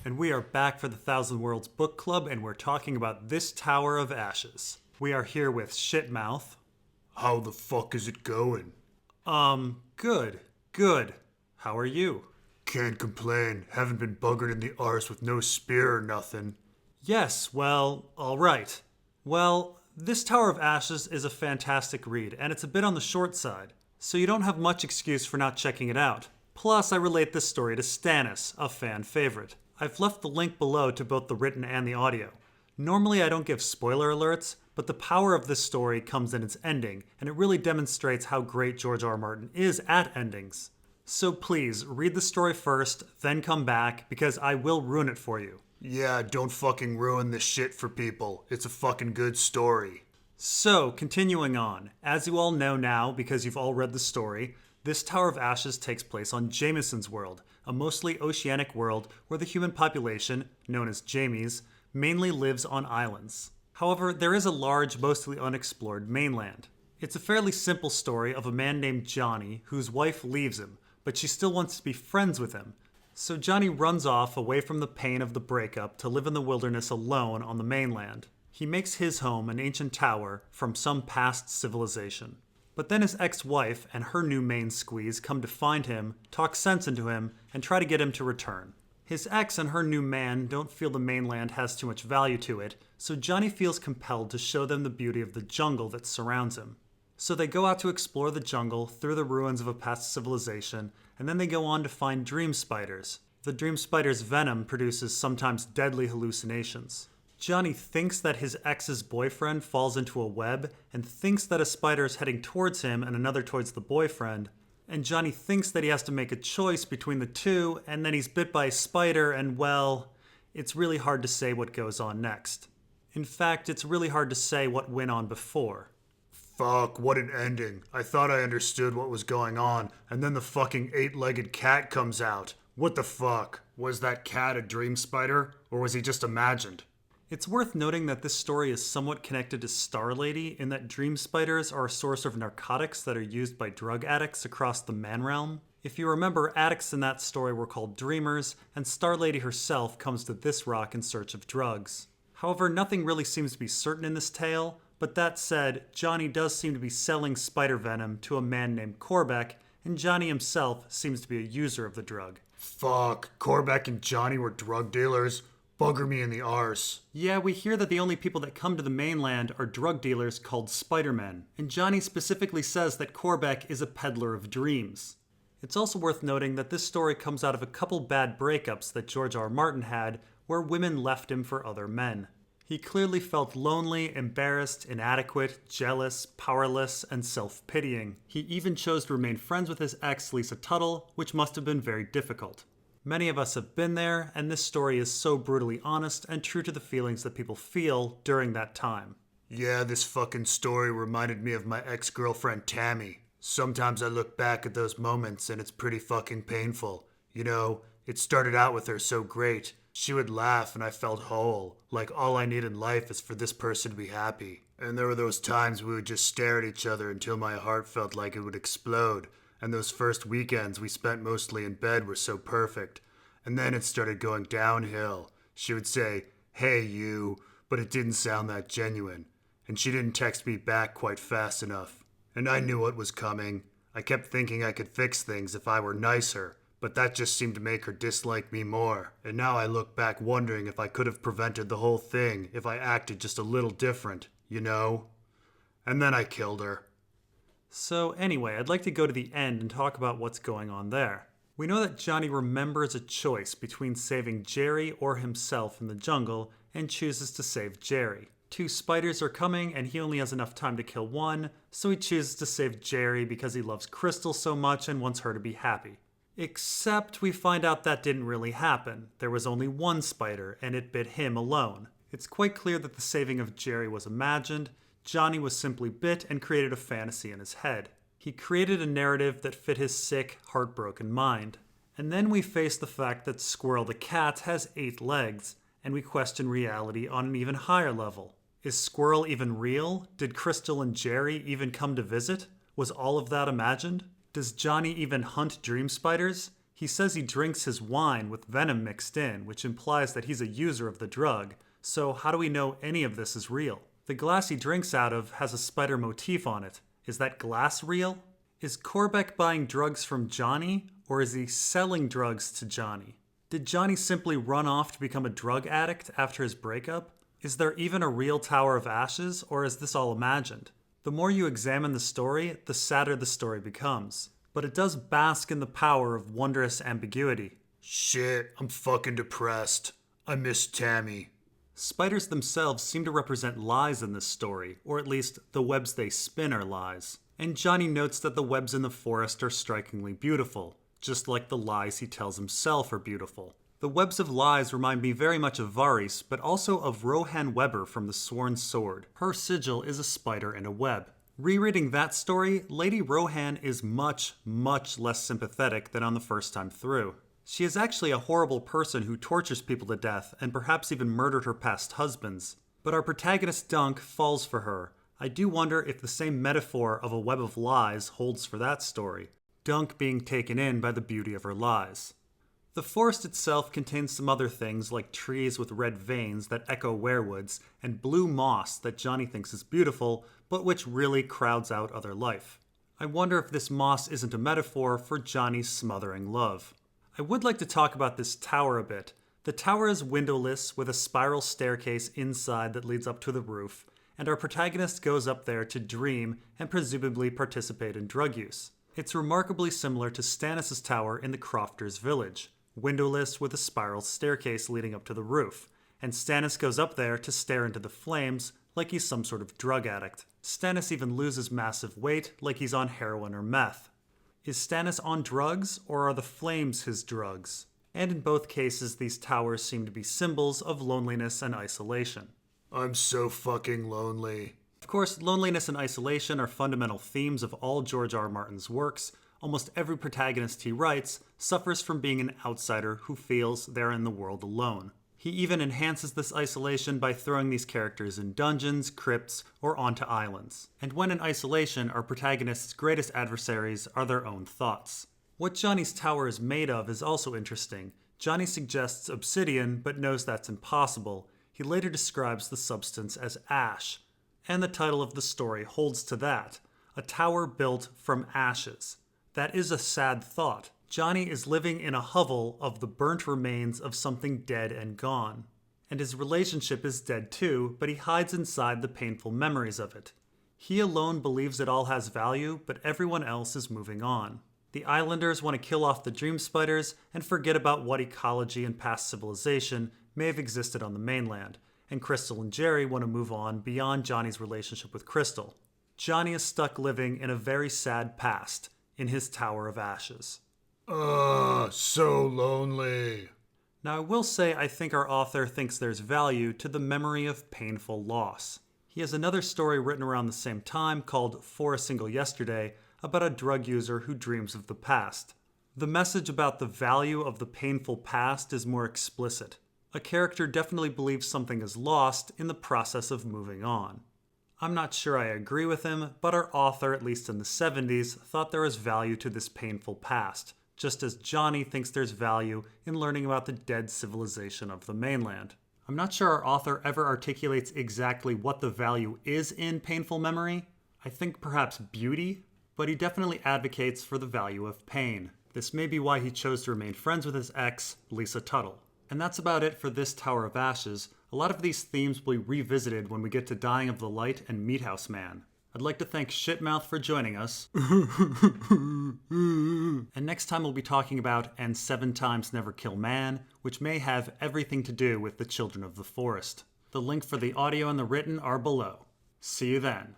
And we are back for the Thousand Worlds Book Club, and we're talking about This Tower of Ashes. We are here with Shitmouth. How the fuck is it going? Good. How are you? Can't complain. Haven't been buggered in the arse with no spear or nothing. Yes, well, alright. Well, This Tower of Ashes is a fantastic read, and it's a bit on the short side, so you don't have much excuse for not checking it out. Plus, I relate this story to Stannis, a fan favorite. I've left the link below to both the written and the audio. Normally I don't give spoiler alerts, but the power of this story comes in its ending, and it really demonstrates how great George R.R. Martin is at endings. So please, read the story first, then come back, because I will ruin it for you. Yeah, don't fucking ruin this shit for people. It's a fucking good story. So, continuing on, as you all know now because you've all read the story, This Tower of Ashes takes place on Jameson's world, a mostly oceanic world where the human population, known as Jamies, mainly lives on islands. However, there is a large, mostly unexplored mainland. It's a fairly simple story of a man named Johnny whose wife leaves him, but she still wants to be friends with him. So Johnny runs off away from the pain of the breakup to live in the wilderness alone on the mainland. He makes his home an ancient tower from some past civilization. But then his ex-wife and her new main squeeze come to find him, talk sense into him, and try to get him to return. His ex and her new man don't feel the mainland has too much value to it, so Johnny feels compelled to show them the beauty of the jungle that surrounds him. So they go out to explore the jungle through the ruins of a past civilization, and then they go on to find dream spiders. The dream spider's venom produces sometimes deadly hallucinations. Johnny thinks that his ex's boyfriend falls into a web and thinks that a spider is heading towards him and another towards the boyfriend. And Johnny thinks that he has to make a choice between the two, and then he's bit by a spider and, well, it's really hard to say what goes on next. In fact, it's really hard to say what went on before. Fuck, what an ending. I thought I understood what was going on, and then the fucking 8-legged cat comes out. What the fuck? Was that cat a dream spider, or was he just imagined? It's worth noting that this story is somewhat connected to Star Lady in that dream spiders are a source of narcotics that are used by drug addicts across the man realm. If you remember, addicts in that story were called dreamers, and Star Lady herself comes to this rock in search of drugs. However, nothing really seems to be certain in this tale, but that said, Johnny does seem to be selling spider venom to a man named Corbeck, and Johnny himself seems to be a user of the drug. Fuck, Corbeck and Johnny were drug dealers? Bugger me in the arse. Yeah, we hear that the only people that come to the mainland are drug dealers called Spider-Men, and Johnny specifically says that Corbeck is a peddler of dreams. It's also worth noting that this story comes out of a couple bad breakups that George R. R. Martin had, where women left him for other men. He clearly felt lonely, embarrassed, inadequate, jealous, powerless, and self-pitying. He even chose to remain friends with his ex, Lisa Tuttle, which must have been very difficult. Many of us have been there, and this story is so brutally honest and true to the feelings that people feel during that time. Yeah, this fucking story reminded me of my ex-girlfriend Tammy. Sometimes I look back at those moments and it's pretty fucking painful. You know, it started out with her so great. She would laugh and I felt whole, like all I need in life is for this person to be happy. And there were those times we would just stare at each other until my heart felt like it would explode. And those first weekends we spent mostly in bed were so perfect. And then it started going downhill. She would say, "Hey, you," but it didn't sound that genuine. And she didn't text me back quite fast enough. And I knew what was coming. I kept thinking I could fix things if I were nicer, but that just seemed to make her dislike me more. And now I look back wondering if I could have prevented the whole thing if I acted just a little different, you know? And then I killed her. So anyway, I'd like to go to the end and talk about what's going on there. We know that Johnny remembers a choice between saving Jerry or himself in the jungle and chooses to save Jerry. 2 spiders are coming and he only has enough time to kill one, so he chooses to save Jerry because he loves Crystal so much and wants her to be happy. Except we find out that didn't really happen. There was only one spider and it bit him alone. It's quite clear that the saving of Jerry was imagined. Johnny was simply bit and created a fantasy in his head. He created a narrative that fit his sick, heartbroken mind. And then we face the fact that Squirrel the cat has 8 legs, and we question reality on an even higher level. Is Squirrel even real? Did Crystal and Jerry even come to visit? Was all of that imagined? Does Johnny even hunt dream spiders? He He says he drinks his wine with venom mixed in, which implies that he's a user of the drug, so how do we know any of this is real? The glass he drinks out of has a spider motif on it. Is that glass real? Is Corbeck buying drugs from Johnny, or is he selling drugs to Johnny? Did Johnny simply run off to become a drug addict after his breakup? Is there even a real Tower of Ashes, or is this all imagined? The more you examine the story, the sadder the story becomes. But it does bask in the power of wondrous ambiguity. Shit, I'm fucking depressed. I miss Tammy. Spiders themselves seem to represent lies in this story, or at least the webs they spin are lies. And Johnny notes that the webs in the forest are strikingly beautiful, just like the lies he tells himself are beautiful. The webs of lies remind me very much of Varys, but also of Rohan Weber from The Sworn Sword. Her sigil is a spider and a web. Rereading that story, Lady Rohan is much, much less sympathetic than on the first time through. She is actually a horrible person who tortures people to death and perhaps even murdered her past husbands. But our protagonist Dunk falls for her. I do wonder if the same metaphor of a web of lies holds for that story, Dunk being taken in by the beauty of her lies. The forest itself contains some other things like trees with red veins that echo werewoods and blue moss that Johnny thinks is beautiful, but which really crowds out other life. I wonder if this moss isn't a metaphor for Johnny's smothering love. I would like to talk about this tower a bit. The tower is windowless with a spiral staircase inside that leads up to the roof, and our protagonist goes up there to dream and presumably participate in drug use. It's remarkably similar to Stannis' tower in the Crofters' village, windowless with a spiral staircase leading up to the roof, and Stannis goes up there to stare into the flames like he's some sort of drug addict. Stannis even loses massive weight like he's on heroin or meth. Is Stannis on drugs, or are the flames his drugs? And in both cases, these towers seem to be symbols of loneliness and isolation. I'm so fucking lonely. Of course, loneliness and isolation are fundamental themes of all George R.R. Martin's works. Almost every protagonist he writes suffers from being an outsider who feels they're in the world alone. He even enhances this isolation by throwing these characters in dungeons, crypts, or onto islands. And when in isolation, our protagonist's greatest adversaries are their own thoughts. What Johnny's tower is made of is also interesting. Johnny suggests obsidian, but knows that's impossible. He later describes the substance as ash. And the title of the story holds to that. A tower built from ashes. That is a sad thought. Johnny is living in a hovel of the burnt remains of something dead and gone. And his relationship is dead too, but he hides inside the painful memories of it. He alone believes it all has value, but everyone else is moving on. The islanders want to kill off the dream spiders and forget about what ecology and past civilization may have existed on the mainland, and Crystal and Jerry want to move on beyond Johnny's relationship with Crystal. Johnny is stuck living in a very sad past, in his Tower of Ashes. So lonely. Now I will say I think our author thinks there's value to the memory of painful loss. He has another story written around the same time called For a Single Yesterday about a drug user who dreams of the past. The message about the value of the painful past is more explicit. A character definitely believes something is lost in the process of moving on. I'm not sure I agree with him, but our author, at least in the 70s, thought there was value to this painful past, just as Johnny thinks there's value in learning about the dead civilization of the mainland. I'm not sure our author ever articulates exactly what the value is in painful memory. I think perhaps beauty, but he definitely advocates for the value of pain. This may be why he chose to remain friends with his ex, Lisa Tuttle. And that's about it for this Tower of Ashes. A lot of these themes will be revisited when we get to Dying of the Light and Meathouse Man. I'd like to thank Shitmouth for joining us. And next time we'll be talking about And 7 Times Never Kill Man, which may have everything to do with the Children of the Forest. The link for the audio and the written are below. See you then.